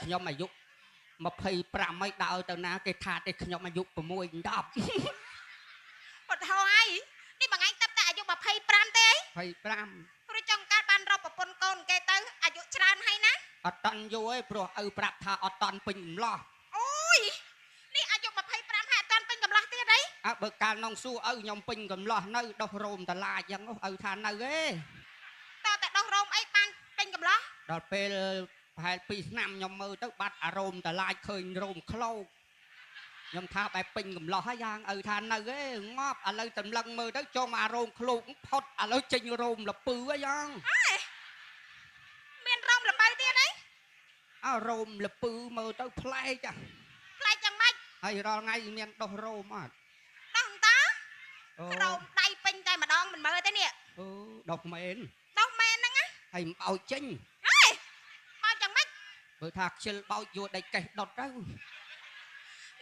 ខ្ញុំអាយុ25ហើយដើរទៅណាគេថាតែខ្ញុំអាយុ6 10បាត់ហើយនេះបងឯងតាប់តែអាយុ25ទេអី25ព្រោះចង់កើតបានរកប្រពន្ធកូនគេទៅអាយុច្រើនហើយណាអត់តាន់យូរទេព្រោះឪប្រាប់ថាអត់តាន់ពេញកំឡោះអូយនេះអាយុ25ហើយអត់តាន់ពេញកំឡោះទៀតអីអើបើកាលនងសួរឪខ្ញុំពេញកំឡោះនៅដោះរោមតឡាចឹងឪថានៅទេតើតែដោះរោមអីបានពេញកំឡោះដល់ពេលប្រហែល2ឆ្នាំខ្ញុំមើលទៅបាត់អារោមតឡាឃើញរោមខ្លោកខ្ញុំថាបែបពេញកំឡោះហើយយ៉ាងឪថានៅទេងាប់ឥឡូវតម្លឹងមើលទៅចុះមកអារោមខ្លោកផុតឥឡូវចេញរោមលពឺហើយយ៉ាងមានរោមលពៅទៀតអីអើរោមលពឺមើលទៅប្លែកយ៉ាងម៉េចហើយរាល់ថ្ងៃមានដោះរោមអត់ដោះតារោមដៃពេញតែម្ដងមិនមើលទេនេះដោះមែនហ្នឹងណាហើយមិនបោចចេញបោចយ៉ាងម៉េចបើថាខ្ជិលបោចយកដៃកេះដុតទៅ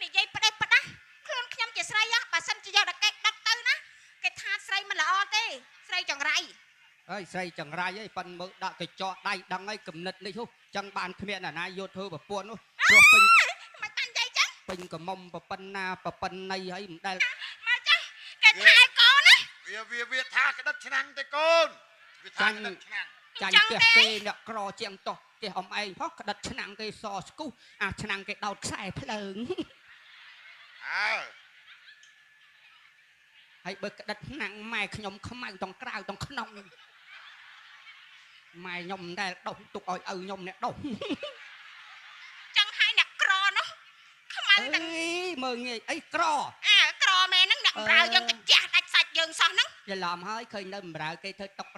និយាយផ្ដេសផ្ដាស់ខ្លួនខ្ញុំជាស្រីបើសិនជាយកដៃកេះដុតទៅណាគេថាស្រីមិនល្អទេស្រីចង្រៃហើយស្រីចង្រៃហើយប៉ិនមើលដាក់កញ្ចក់ដៃដឹងហើយគំនិតនេះហូចឹងបានគ្មានអាណាយកធ្វើប្រពន្ធនោះព្រោះពេញមិនបាននិយាយចឹងពេញកមុំប្រប៉ុណ្ណាប្រប៉ុណ្ណីហើយមិនដែលមកចឹងគេថាឲ្យកូនណាវាថាក្តិតឆ្នាំងទេកូនវាថាក្តិតឆ្នាំងចាញ់ផ្ទះគេអ្នកក្រជាងតោះផ្ទះអ៊ំឯងហោះក្តិតឆ្នាំងគេសស្គុះអាឆ្នាំងគេដោតខ្សែភ្លើងហើយបើក្តិតឆ្នាំងម៉ែខ្ញុំខ្មៅទាំងក្រៅទាំងក្នុងម៉ែខ្ញុំមិនដែលដុសទុកឲ្យឪខ្ញុំអ្នកដុសចឹងហើយអ្នកក្រនោះខ្មៅទាំងមើលងាយអីក្រក្រមែនហ្នឹងអ្នកបម្រើយើងកាចាស់ដាច់សាច់យើងសោះហ្នឹងច្រឡំហើយឃើញនៅបម្រើគេធ្វើតុក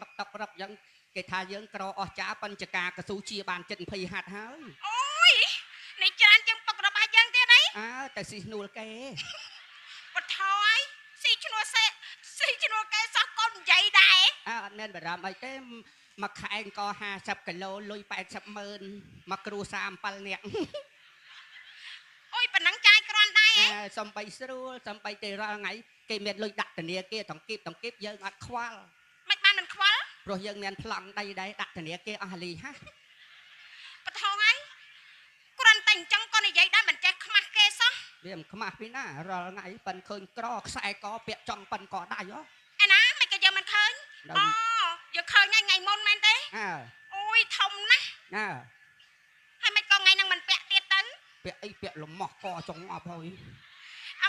រឹកចឹងគេថាយើងក្រអស់ចាបញ្ចការកស៊ូជាបានចិត្ត20ហាត់ហើយអូយនេះច្រើនជាងពុករបស់យើងទៀតអីតែស៊ីឈ្នួលគេបថយស៊ីឈ្នួលគេសោះកូននិយាយដែរអត់មានបារម្ភអីទេមួយខែក៏50គីឡូលុយ80ម៉ឺនមកគ្រូ37នាក់អូយប៉ុណ្ណឹងចាយគ្រាន់ដែរសំបីស្រួលសំបីតែរាល់ថ្ងៃគេមានលុយដាក់ធនាគារតង្កៀបយើងអត់ខ្វល់មិនបានមិនខ្វល់ព្រោះយើងមានប្លង់ដៃដែរដាក់ធនាគារអស់លីហ่ะបថងហើយគ្រាន់តែអញ្ចឹងក៏និយាយដែរមិនចេះខ្មាស់គេសោះវាមិនខ្មាស់ពីណារាល់ថ្ងៃប៉ិនឃើញក្រខ្សែកពាក់ចង់ប៉ិនក៏ដៃហ៎ឯណាមិនក៏យើងមិនឃើញយើងឃើញថ្ងៃមុនមែនទេអូយធំណាស់ហើយមិនក៏ថ្ងៃហ្នឹងមិនពាក់ទៀតទៅពាក់អីពាក់លមាស់កចង់អប់ហើយ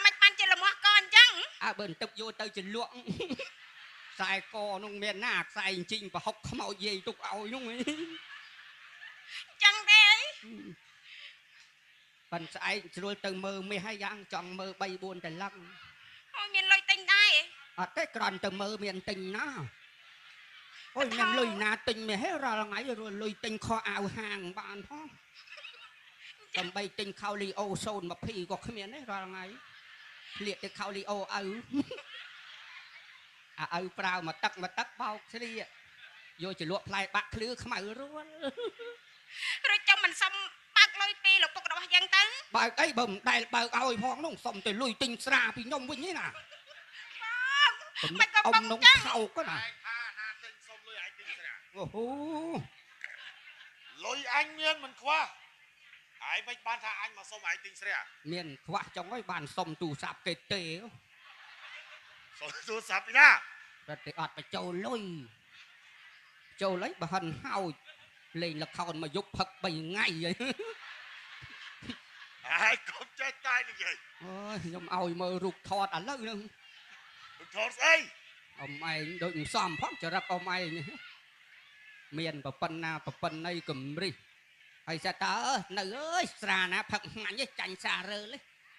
មិនបានជាលមាស់កអញ្ចឹងបើបន្ទឹកយកទៅជាលក់ខ្សែកនោះមានណាខ្សែអញ្ជីងប្រហុកខ្មោចយាយទុកឲ្យនោះចឹងទេប៉ិនស្អែកស្រួលទៅមើលមាសហើយយ៉ាងចង់មើល3 4តឡឹងអូយមានលុយទិញដែរអត់ទេគ្រាន់តែមើលមានទិញណាអូយមានលុយណាទិញមាសរាល់ថ្ងៃលុយទិញខោអាវហាងបានផងដើម្បីទិញខោលីអូ020ក៏គ្មានទេរាល់ថ្ងៃឆ្លៀកទៅខោលីអូឪឪប្រាវមកទឹកបោកស្លៀកយកចលក់ផ្លែបាក់ឃ្លឺខ្មៅរួលរួចចាំមិនសុំបើកលុយពីលោកពុករបស់យើងទៅបើកអីបើមិនដែលបើកឲ្យផងនោះសុំទៅលុយទិញស្រាពីខ្ញុំវិញទេណាមិនក៏បងនោះខោកណាថាណាទិញសុំលុយឯងទិញស្រាអូហូលុយអញមានមិនខ្វះហើយមិនបានថាអញមកសុំឯងទិញស្រាមានខ្វះចង់ឲ្យបានសុំទូរស័ព្ទគេទេសុំទូរស័ព្ទពីណាតែអត់បញ្ចូលលុយចូលអីបើហិនហោចលេងល្ខោនមកយប់ផឹក3ថ្ងៃហើយកុំចេះតែនិយាយអូយខ្ញុំឲ្យមើលរូបថតឥឡូវហ្នឹងរូបថតស្អីអ៊ំឯងដូចមិនសមផងចរិតអ៊ំឯងមានប្រប៉ុណ្ណាប្រប៉ុណ្ណីកំរិះហើយសាតានៅអើយស្រាណាផឹកហាញ់ចាញ់ស្រារើល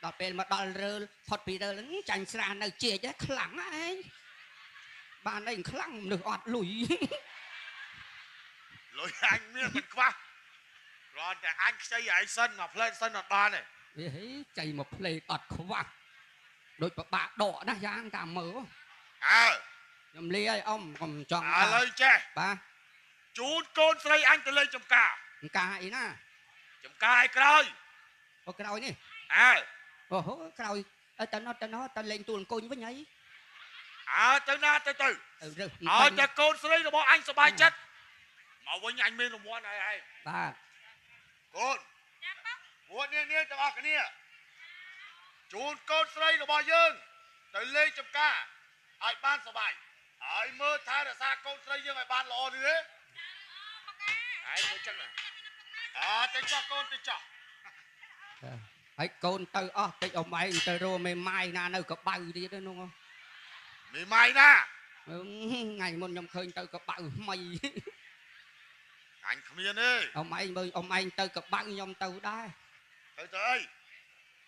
ដល់ពេលមកដល់រើលផុតពីរើលចាញ់ស្រានៅជាចខ្លាំងឯងបានអីខ្លាំងមនុស្សអត់លុយលុយអញមានមិនខ្វះគ្រាន់តែអញខ្ចីឯងសិនមកផ្លេតសិនអត់បានទេចៃមកផ្លេតអត់ខ្វះដូចប្របាក់ដកណាយ៉ាងតាមមើលខ្ញុំលាឲ្យអ៊ំកុំចង់ឥឡូវចេះបាទជូនកូនស្រីអញទៅលេងចំការអីណាចំការឲ្យក្រោយអូក្រោយនេះអូហូក្រោយទៅលេងទួលអង្គុញវិញអីទៅណាទៅឲ្យតែកូនស្រីរបស់អញសប្បាយចិត្តមកវិញអញមានរង្វាន់ហើយបាទកូន ពួកនាងទាំងអស់គ្នាជូនកូនស្រីរបស់យើងទៅលេងចំការឲ្យបានសប្បាយហើយមើលថែរក្សាកូនស្រីយើងឲ្យបានល្អនេះទេហើយទៅចឹងទៅចោះកូនទៅចោះហើយកូនទៅអស់តិចអមឯងទៅរកមេម៉ាយណានៅកបៅទៀតហ្នឹងមេម៉ាយណាថ្ងៃមុនខ្ញុំឃើញទៅកបៅថ្មីអញគ្មានទេអមឯងមើលអមឯងទៅកបៅខ្ញុំទៅដែរទៅ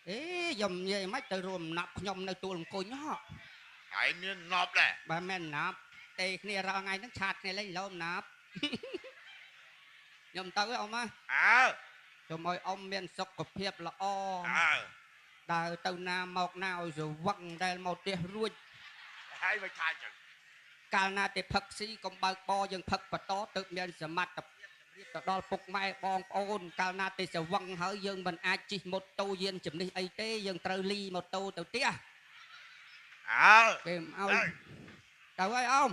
អីខ្ញុំនិយាយមិនទៅរួមណាប់ខ្ញុំនៅទួលអង្គុញហ៎ហើយមានណាប់ដែរបើមិនណាប់ទេគ្នារាល់ថ្ងៃហ្នឹងឆាតគ្នាលេងលោមណាប់ខ្ញុំទៅអមខ្ញុំឲ្យអមមានសុខភាពល្អដើរទៅណាមកណាឲ្យស្រវឹងដែលមកផ្ទះរួចហើយមិនថាចឹងកាលណាទេផឹកស៊ីកុំបើកបយើងផឹកបន្តទៅមានសមត្ថភាពទៅដល់ពុកម៉ែបងប្អូនកាលណាទេស្រវឹងហើយយើងមិនអាចជិះម៉ូតូយានជំនិះអីទេយើងត្រូវលីម៉ូតូទៅផ្ទះគេឲ្យទៅហើយអម